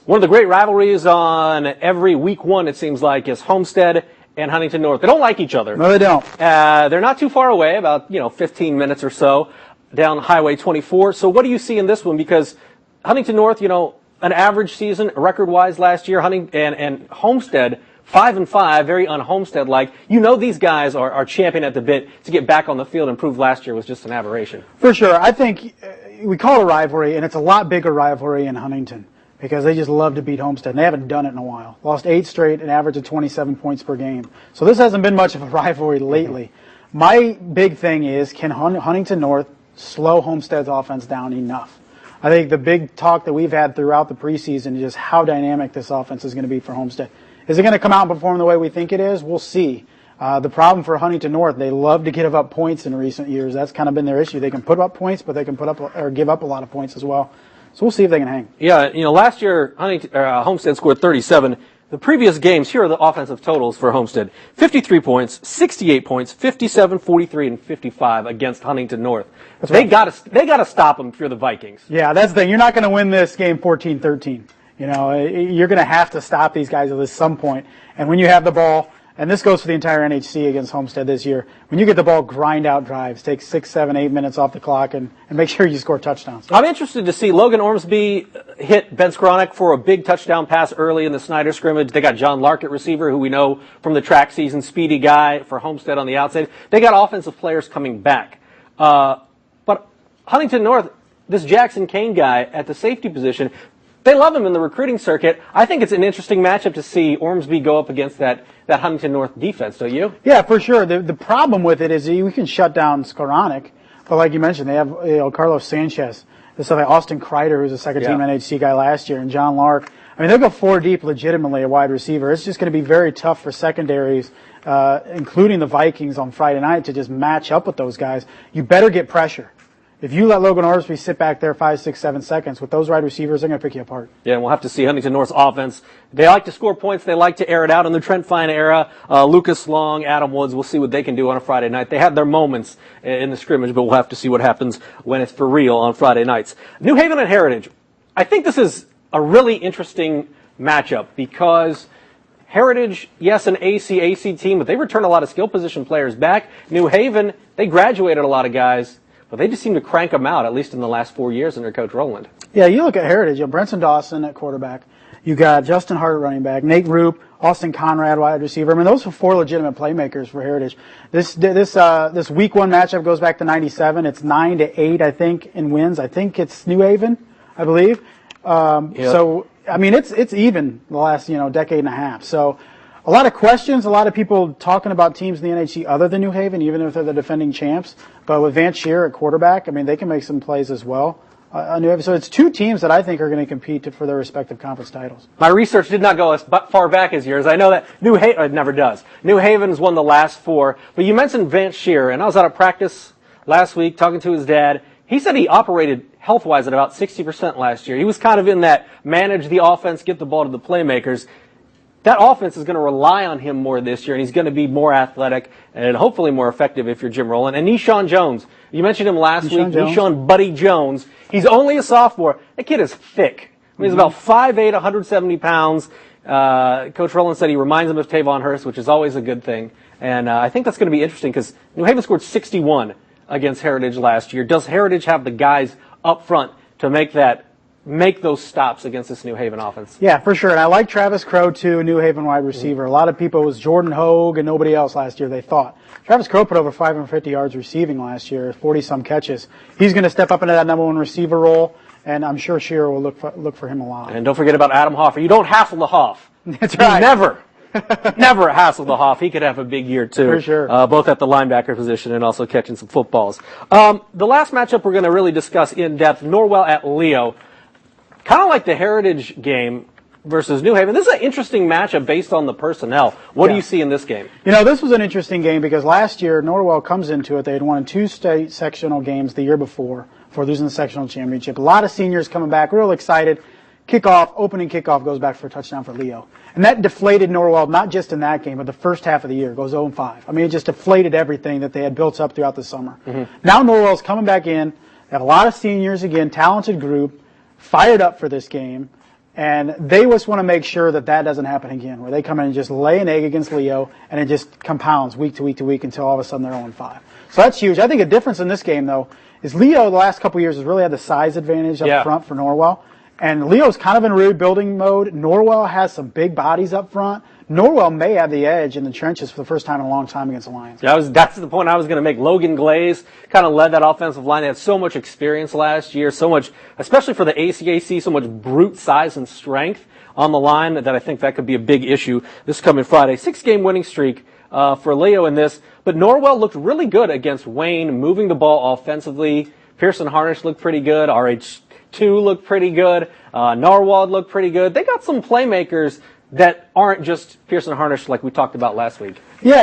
One of the great rivalries on every week one, it seems like, is Homestead and Huntington North. They don't like each other. No, they don't. They're not too far away, about 15 minutes or so down Highway 24. So what do you see in this one? Because Huntington North, an average season record-wise last year, and Homestead 5-5, very un-Homestead-like. These guys are champion at the bit to get back on the field and prove last year was just an aberration. For sure. I think we call it a rivalry, and it's a lot bigger rivalry in Huntington because they just love to beat Homestead, and they haven't done it in a while. Lost 8 straight, an average of 27 points per game. So this hasn't been much of a rivalry lately. My big thing is, can Huntington North slow Homestead's offense down enough? I think the big talk that we've had throughout the preseason is just how dynamic this offense is going to be for Homestead. Is it going to come out and perform the way we think it is? We'll see. The problem for Huntington North, they love to give up points in recent years. That's kind of been their issue. They can put up points, but they can put up or give up a lot of points as well. So we'll see if they can hang. Yeah, last year Homestead scored 37. The previous games, here are the offensive totals for Homestead. 53 points, 68 points, 57, 43, and 55 against Huntington North. That's right. They got to stop them if you're the Vikings. Yeah, that's the thing. You're not going to win this game 14-13. You're going to have to stop these guys at some point. And when you have the ball, and this goes for the entire NHC against Homestead this year, when you get the ball, grind out drives. Take 6, 7, 8 minutes off the clock and make sure you score touchdowns. I'm interested to see Logan Ormsby hit Ben Skronik for a big touchdown pass early in the Snyder scrimmage. They got John Lark at receiver, who we know from the track season, speedy guy for Homestead on the outside. They got offensive players coming back. But Huntington North, this Jackson Kane guy at the safety position, they love him in the recruiting circuit. I think it's an interesting matchup to see Ormsby go up against that Huntington North defense, don't you? Yeah, for sure. The problem with it is we can shut down Skronik, but like you mentioned, they have Carlos Sanchez. There's like Austin Kreider, who's a second-team NHC guy last year, and John Lark. I mean, they'll go 4 deep legitimately at wide receiver. It's just going to be very tough for secondaries, including the Vikings on Friday night, to just match up with those guys. You better get pressure. If you let Logan Ormsby sit back there 5, 6, 7 seconds, with those wide receivers, they're going to pick you apart. Yeah, and we'll have to see Huntington North's offense. They like to score points. They like to air it out. In the Trent Fine era, Lucas Long, Adam Woods, we'll see what they can do on a Friday night. They had their moments in the scrimmage, but we'll have to see what happens when it's for real on Friday nights. New Haven and Heritage. I think this is a really interesting matchup because Heritage, yes, an AC team, but they return a lot of skill position players back. New Haven, they graduated a lot of guys, but they just seem to crank them out, at least in the last 4 years under Coach Rowland. Yeah, you look at Heritage. You have Brenton Dawson at quarterback. You got Justin Hart running back, Nate Roop, Austin Conrad wide receiver. I mean, those are 4 legitimate playmakers for Heritage. This week 1 matchup goes back to '97. It's 9-8, I think, in wins. I think it's New Haven, I believe. So I mean, it's even the last decade and a half. So a lot of questions, a lot of people talking about teams in the NHC other than New Haven, even if they're the defending champs. But with Vance Shear at quarterback, I mean, they can make some plays as well. New Haven. So it's 2 teams that I think are going to compete for their respective conference titles. My research did not go as far back as yours. I know that New Haven, it never does. New Haven's won the last 4. But you mentioned Vance Shear, and I was out of practice last week talking to his dad. He said he operated health-wise at about 60% last year. He was kind of in that manage the offense, get the ball to the playmakers. That offense is going to rely on him more this year, and he's going to be more athletic and hopefully more effective if you're Jim Rowland. And Nishan Jones, you mentioned him last week. Nishan Buddy Jones. He's only a sophomore. That kid is thick. I mean, he's about 5'8", 170 pounds. Coach Rowland said he reminds him of Tavon Hurst, which is always a good thing. And I think that's going to be interesting because New Haven scored 61 against Heritage last year. Does Heritage have the guys up front to make those stops against this New Haven offense? Yeah, for sure. And I like Travis Crow, too, New Haven wide receiver. A lot of people, it was Jordan Hogue and nobody else last year, they thought. Travis Crow put over 550 yards receiving last year, 40-some catches. He's going to step up into that number 1 receiver role, and I'm sure Shearer will look for him a lot. And don't forget about Adam Hoffer. You don't hassle the Hoff. That's right. Never hassle the Hoff. He could have a big year, too. For sure. Both at the linebacker position and also catching some footballs. The last matchup we're going to really discuss in depth, Norwell at Leo. Kind of like the Heritage game versus New Haven. This is an interesting matchup based on the personnel. What do you see in this game? This was an interesting game because last year Norwell comes into it. They had won 2 state sectional games the year before losing the sectional championship. A lot of seniors coming back, real excited. Opening kickoff goes back for a touchdown for Leo. And that deflated Norwell, not just in that game, but the first half of the year. Goes 0-5. I mean, it just deflated everything that they had built up throughout the summer. Now Norwell's coming back in. They have a lot of seniors again, talented group, fired up for this game. And they just want to make sure that doesn't happen again, where they come in and just lay an egg against Leo, and it just compounds week to week to week until all of a sudden they're 0-5. So that's huge. I think a difference in this game, though, is Leo the last couple of years has really had the size advantage up front for Norwell. And Leo's kind of in rebuilding mode. Norwell has some big bodies up front. Norwell may have the edge in the trenches for the first time in a long time against the Lions. Yeah, that's the point I was going to make. Logan Glaze kind of led that offensive line. They had so much experience last year, so much, especially for the ACAC, so much brute size and strength on the line that I think that could be a big issue this coming Friday. 6-game winning streak for Leo in this. But Norwell looked really good against Wayne, moving the ball offensively. Pearson Harnish looked pretty good. RH2 looked pretty good. Norwell looked pretty good. They got some playmakers that aren't just Pearson Harnish like we talked about last week. Yeah,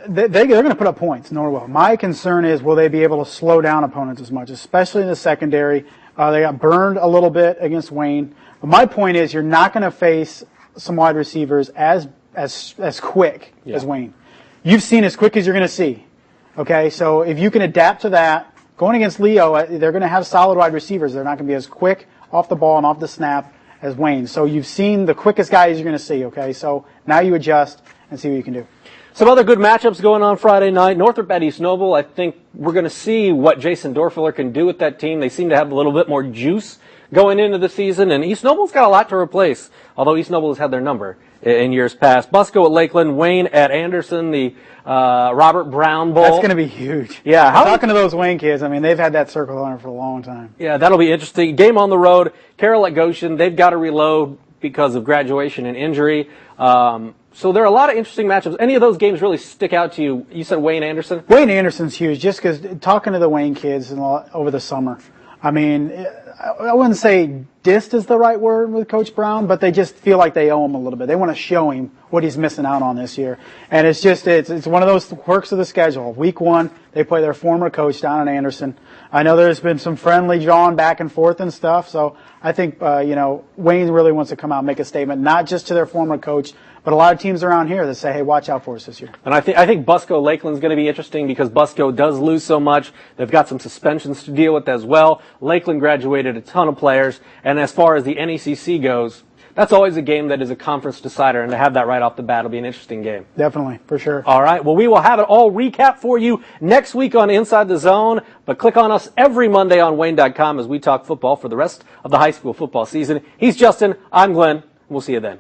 they're going to put up points, Norwell. My concern is, will they be able to slow down opponents as much, especially in the secondary? They got burned a little bit against Wayne. But my point is, you're not going to face some wide receivers as quick as Wayne. You've seen as quick as you're going to see. Okay, so if you can adapt to that, going against Leo, they're going to have solid wide receivers. They're not going to be as quick off the ball and off the snap as Wayne. So you've seen the quickest guys you're going to see, okay? So now you adjust and see what you can do. Some other good matchups going on Friday night. Northrop at East Noble. I think we're going to see what Jason Dorfiller can do with that team. They seem to have a little bit more juice going into the season, and East Noble's got a lot to replace, although East Noble has had their number in years past. Busco at Lakeland, Wayne at Anderson, the Robert Brown Bowl. That's going to be huge. Yeah. Talking to those Wayne kids, I mean, they've had that circle on for a long time. Yeah, that'll be interesting. Game on the road. Carroll at Goshen. They've got to reload because of graduation and injury. So there are a lot of interesting matchups. Any of those games really stick out to you? You said Wayne Anderson? Wayne Anderson's huge, just because talking to the Wayne kids over the summer, I mean, I wouldn't say dissed is the right word with Coach Brown, but they just feel like they owe him a little bit. They want to show him what he's missing out on this year. And it's one of those quirks of the schedule. Week 1, they play their former coach down in Anderson. I know there's been some friendly drawing back and forth and stuff, so I think, Wayne really wants to come out and make a statement, not just to their former coach, but a lot of teams around here that say, hey, watch out for us this year. And I think Busco Lakeland's going to be interesting because Busco does lose so much. They've got some suspensions to deal with as well. Lakeland graduated a ton of players. And as far as the NECC goes, that's always a game that is a conference decider. And to have that right off the bat will be an interesting game. Definitely, for sure. All right. Well, we will have it all recapped for you next week on Inside the Zone. But click on us every Monday on Wayne.com as we talk football for the rest of the high school football season. He's Justin. I'm Glenn. We'll see you then.